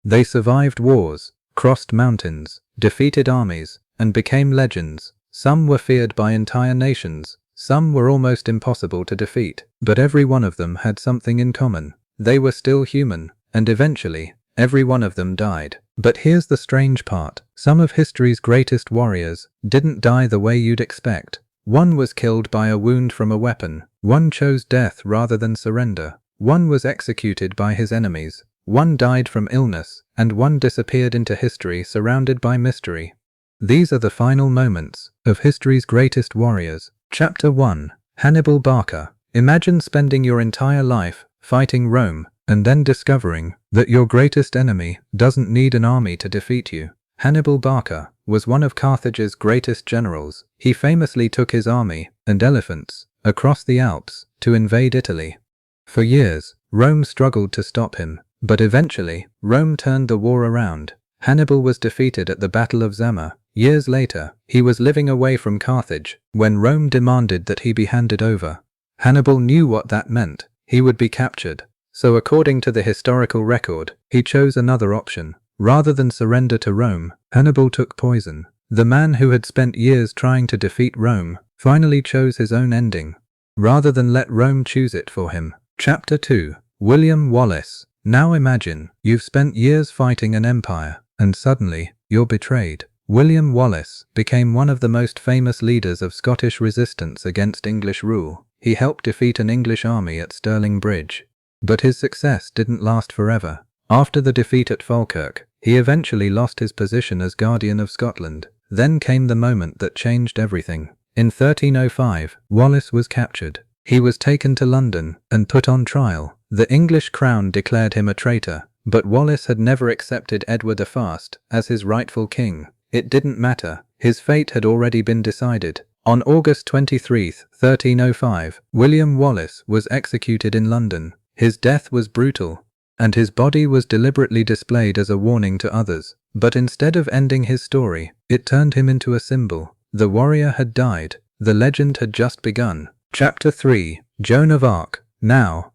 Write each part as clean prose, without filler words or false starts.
They survived wars, crossed mountains, defeated armies, and became legends. Some were feared by entire nations, some were almost impossible to defeat, but every one of them had something in common. They were still human, and eventually, every one of them died. But here's the strange part. Some of history's greatest warriors didn't die the way you'd expect. One was killed by a wound from a weapon. One chose death rather than surrender. One was executed by his enemies. One died from illness, and one disappeared into history surrounded by mystery. These are the final moments of history's greatest warriors. Chapter 1. Hannibal Barca. Imagine spending your entire life fighting Rome, and then discovering that your greatest enemy doesn't need an army to defeat you. Hannibal Barca was one of Carthage's greatest generals. He famously took his army and elephants across the Alps to invade Italy. For years, Rome struggled to stop him, but eventually, Rome turned the war around. Hannibal was defeated at the Battle of Zama. Years later, he was living away from Carthage when Rome demanded that he be handed over. Hannibal knew what that meant. He would be captured. So according to the historical record, he chose another option. Rather than surrender to Rome, Hannibal took poison. The man who had spent years trying to defeat Rome finally chose his own ending, rather than let Rome choose it for him. Chapter 2. William Wallace. Now imagine, you've spent years fighting an empire, and suddenly, you're betrayed. William Wallace became one of the most famous leaders of Scottish resistance against English rule. He helped defeat an English army at Stirling Bridge. But his success didn't last forever. After the defeat at Falkirk, he eventually lost his position as Guardian of Scotland. Then came the moment that changed everything. In 1305, Wallace was captured. He was taken to London and put on trial. The English crown declared him a traitor, but Wallace had never accepted Edward the Fast as his rightful king. It didn't matter. His fate had already been decided. On August 23, 1305, William Wallace was executed in London. His death was brutal, and his body was deliberately displayed as a warning to others. But instead of ending his story, it turned him into a symbol. The warrior had died. The legend had just begun. Chapter 3. Joan of Arc. Now,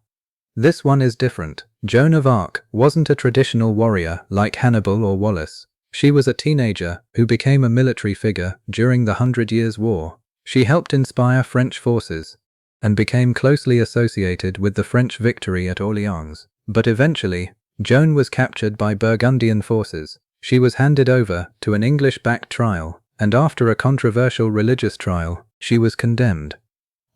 this one is different. Joan of Arc wasn't a traditional warrior like Hannibal or Wallace. She was a teenager who became a military figure during the 100 Years' War. She helped inspire French forces and became closely associated with the French victory at Orleans. But eventually, Joan was captured by Burgundian forces. She was handed over to an English-backed trial, and after a controversial religious trial, she was condemned.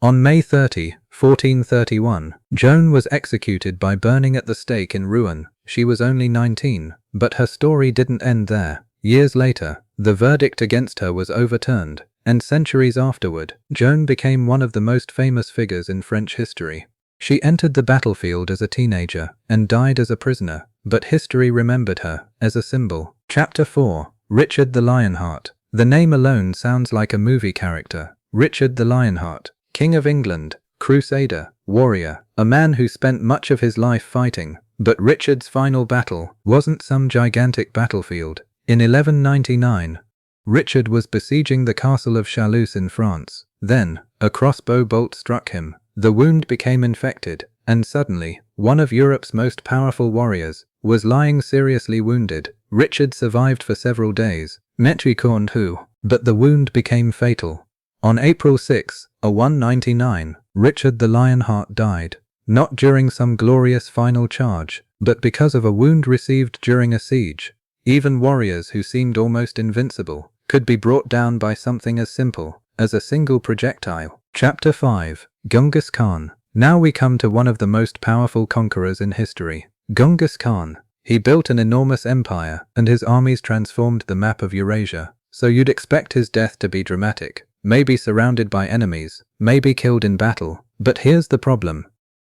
On May 30, 1431, Joan was executed by burning at the stake in Rouen. She was only 19, but her story didn't end there. Years later, the verdict against her was overturned, and centuries afterward, Joan became one of the most famous figures in French history. She entered the battlefield as a teenager and died as a prisoner, but history remembered her as a symbol. Chapter 4. Richard the Lionheart. The name alone sounds like a movie character. Richard the Lionheart, King of England, crusader, warrior, a man who spent much of his life fighting. But Richard's final battle wasn't some gigantic battlefield. In 1199, Richard was besieging the castle of Chalus in France. Then, a crossbow bolt struck him. The wound became infected, and suddenly, one of Europe's most powerful warriors was lying seriously wounded. Richard survived for several days, but the wound became fatal. On April 6, 199, Richard the Lionheart died. Not during some glorious final charge, but because of a wound received during a siege. Even warriors who seemed almost invincible could be brought down by something as simple as a single projectile. Chapter 5. Genghis Khan. Now we come to one of the most powerful conquerors in history. Genghis Khan. He built an enormous empire, and his armies transformed the map of Eurasia. So you'd expect his death to be dramatic. Maybe surrounded by enemies, maybe killed in battle. But here's the problem.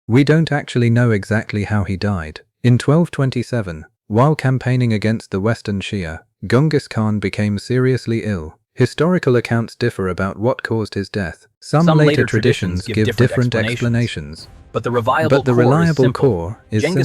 We don't actually know exactly how he died. In 1227, while campaigning against the Western Shia, Genghis Khan became seriously ill. Historical accounts differ about what caused his death. Some later traditions give different explanations. But the reliable core is simple.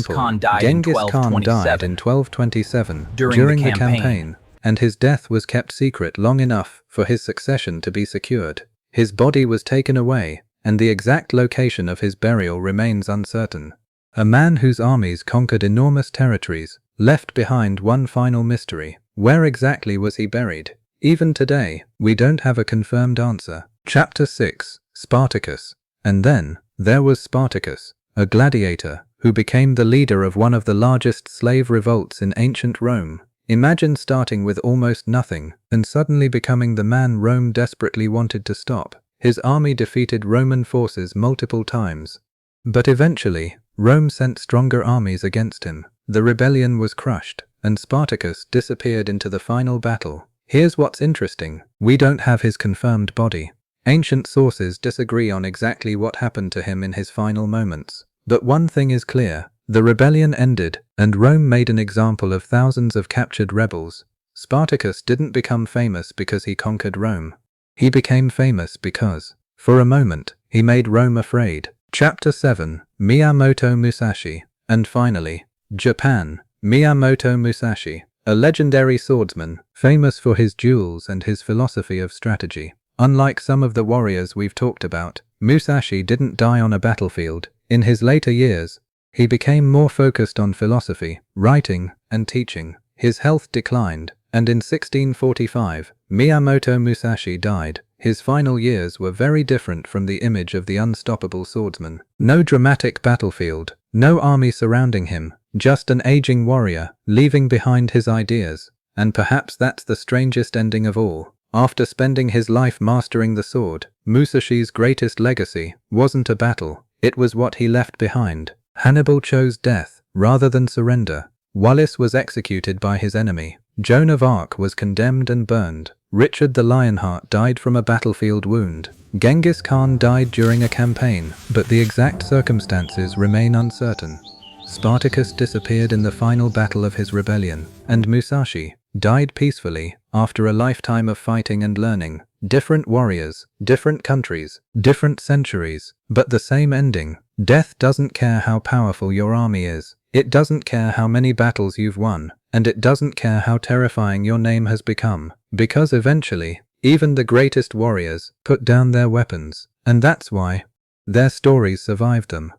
Genghis Khan died in 1227 during the campaign, and his death was kept secret long enough for his succession to be secured. His body was taken away, and the exact location of his burial remains uncertain. A man whose armies conquered enormous territories, left behind one final mystery. Where exactly was he buried? Even today, we don't have a confirmed answer. Chapter 6. Spartacus. And then, there was Spartacus, a gladiator, who became the leader of one of the largest slave revolts in ancient Rome. Imagine starting with almost nothing, and suddenly becoming the man Rome desperately wanted to stop. His army defeated Roman forces multiple times. But eventually, Rome sent stronger armies against him. The rebellion was crushed, and Spartacus disappeared into the final battle. Here's what's interesting. We don't have his confirmed body. Ancient sources disagree on exactly what happened to him in his final moments. But one thing is clear. The rebellion ended, and Rome made an example of thousands of captured rebels. Spartacus didn't become famous because he conquered Rome. He became famous because, for a moment, he made Rome afraid. Chapter 7. Miyamoto Musashi. And finally, Japan. Miyamoto Musashi, a legendary swordsman, famous for his duels and his philosophy of strategy. Unlike some of the warriors we've talked about, Musashi didn't die on a battlefield. In his later years, he became more focused on philosophy, writing, and teaching. His health declined, and in 1645, Miyamoto Musashi died. His final years were very different from the image of the unstoppable swordsman. No dramatic battlefield, no army surrounding him, just an aging warrior, leaving behind his ideas. And perhaps that's the strangest ending of all. After spending his life mastering the sword, Musashi's greatest legacy wasn't a battle, it was what he left behind. Hannibal chose death, rather than surrender. Wallace was executed by his enemy. Joan of Arc was condemned and burned. Richard the Lionheart died from a battlefield wound. Genghis Khan died during a campaign, but the exact circumstances remain uncertain. Spartacus disappeared in the final battle of his rebellion, and Musashi died peacefully after a lifetime of fighting and learning. Different warriors, different countries, different centuries, but the same ending. Death doesn't care how powerful your army is. It doesn't care how many battles you've won, and it doesn't care how terrifying your name has become, because eventually, even the greatest warriors put down their weapons, and that's why their stories survived them.